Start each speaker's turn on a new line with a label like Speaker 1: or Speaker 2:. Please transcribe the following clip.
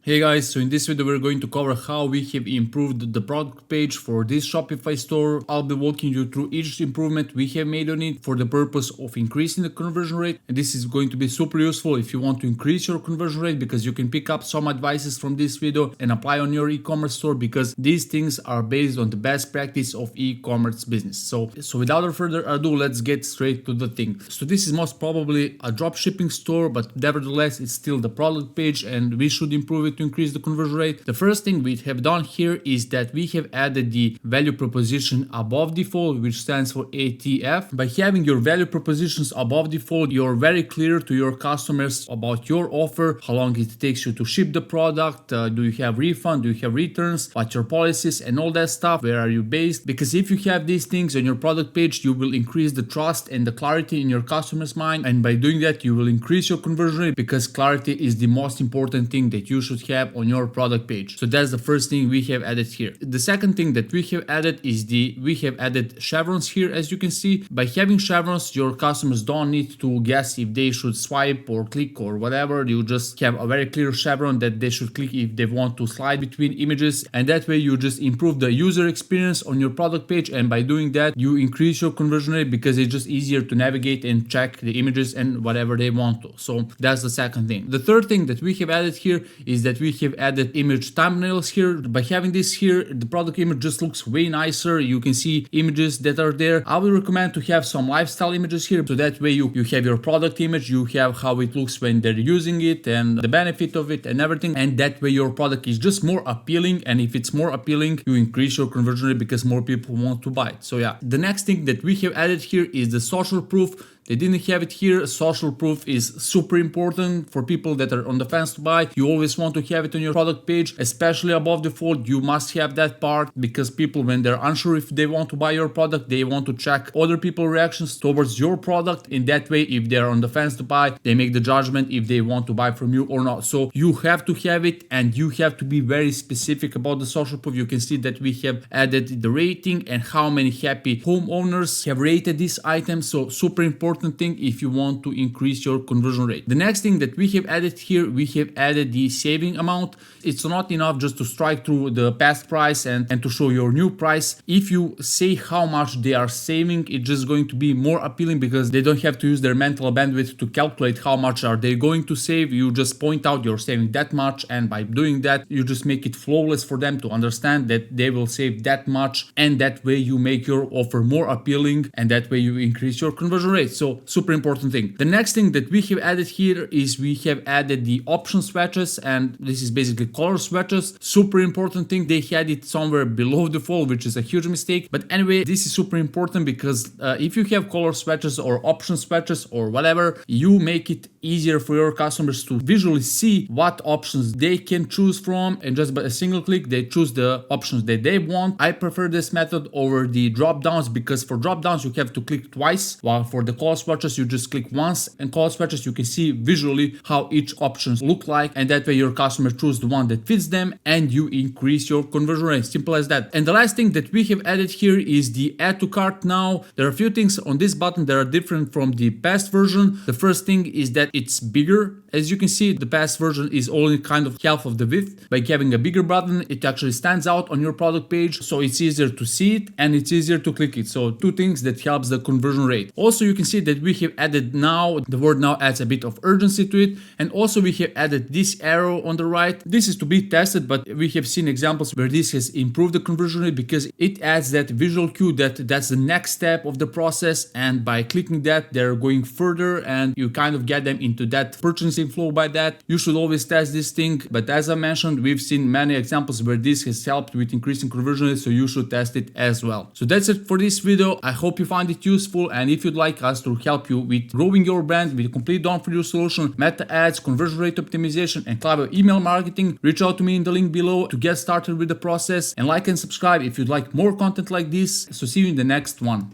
Speaker 1: Hey guys, so in this video we're going to cover how we have improved the product page for this Shopify store. I'll be walking you through each improvement we have made on it for the purpose of increasing the conversion rate. And this is going to be super useful if you want to increase your conversion rate, because you can pick up some advices from this video and apply on your e-commerce store, because these things are based on the best practice of e-commerce business. So without further ado, let's get straight to the thing. So this is most probably a drop shipping store, but nevertheless it's still the product page and we should improve it to increase the conversion rate. The first thing we have done here is that we have added the value proposition above default, which stands for ATF. By having your value propositions above default, you're very clear to your customers about your offer, how long it takes you to ship the product, do you have refund, do you have returns, what your policies and all that stuff, where are you based. Because if you have these things on your product page, you will increase the trust and the clarity in your customer's mind, and by doing that you will increase your conversion rate, because clarity is the most important thing that you should have on your product page. So that's the first thing we have added here. The second thing that we have added is we have added chevrons here. As you can see, by having chevrons, your customers don't need to guess if they should swipe or click or whatever. You just have a very clear chevron that they should click if they want to slide between images, and that way you just improve the user experience on your product page, and by doing that you increase your conversion rate because it's just easier to navigate and check the images and whatever they want to. So that's the second thing. The third thing that we have added here is that we have added image thumbnails here. By having this here, the product image just looks way nicer. You can see images that are there. I would recommend to have some lifestyle images here, so that way you have your product image, you have how it looks when they're using it and the benefit of it and everything, and that way your product is just more appealing, and if it's more appealing you increase your conversion rate because more people want to buy it. So yeah, the next thing that we have added here is the social proof. They didn't have it here. Social proof is super important for people that are on the fence to buy. You always want to have it on your product page, especially above default. You must have that part, because people, when they're unsure if they want to buy your product, they want to check other people's reactions towards your product. In that way, if they're on the fence to buy, they make the judgment if they want to buy from you or not. So you have to have it, and you have to be very specific about the social proof. You can see that we have added the rating and how many happy homeowners have rated this item. So super important thing if you want to increase your conversion rate. The next thing that we have added here, we have added the saving amount. It's not enough just to strike through the past price and to show your new price. If you say how much they are saving, it's just going to be more appealing, because they don't have to use their mental bandwidth to calculate how much are they going to save. You just point out you're saving that much, and by doing that you just make it flawless for them to understand that they will save that much, and that way you make your offer more appealing, and that way you increase your conversion rate. So super important thing. The next thing that we have added here is we have added the option swatches, and this is basically color swatches. Super important thing. They had it somewhere below default, which is a huge mistake, but anyway, this is super important because if you have color swatches or option swatches or whatever, you make it easier for your customers to visually see what options they can choose from, and just by a single click they choose the options that they want. I prefer this method over the drop downs, because for drop downs you have to click twice, while for the color swatches you just click once. And color swatches you can see visually how each options look like, and that way your customer choose the one that fits them and you increase your conversion rate. Simple as that. And the last thing that we have added here is the add to cart now. There are a few things on this button that are different from the past version. The first thing is that it's bigger. As you can see, the past version is only kind of half of the width. By having a bigger button, it actually stands out on your product page, so it's easier to see it and it's easier to click it. So two things that helps the conversion rate. Also, you can see that we have added now. The word now adds a bit of urgency to it, and also we have added this arrow on the right. This is to be tested, but we have seen examples where this has improved the conversion rate, because it adds that visual cue that that's the next step of the process, and by clicking that they're going further and you kind of get them into that purchasing flow. By that, you should always test this thing, but as I mentioned, we've seen many examples where this has helped with increasing conversion rate, so you should test it as well. So that's it for this video. I hope you find it useful, and if you'd like us to help you with growing your brand with a complete done-for-you solution, meta ads, conversion rate optimization, and clever email marketing, reach out to me in the link below to get started with the process, and like and subscribe if you'd like more content like this. So see you in the next one.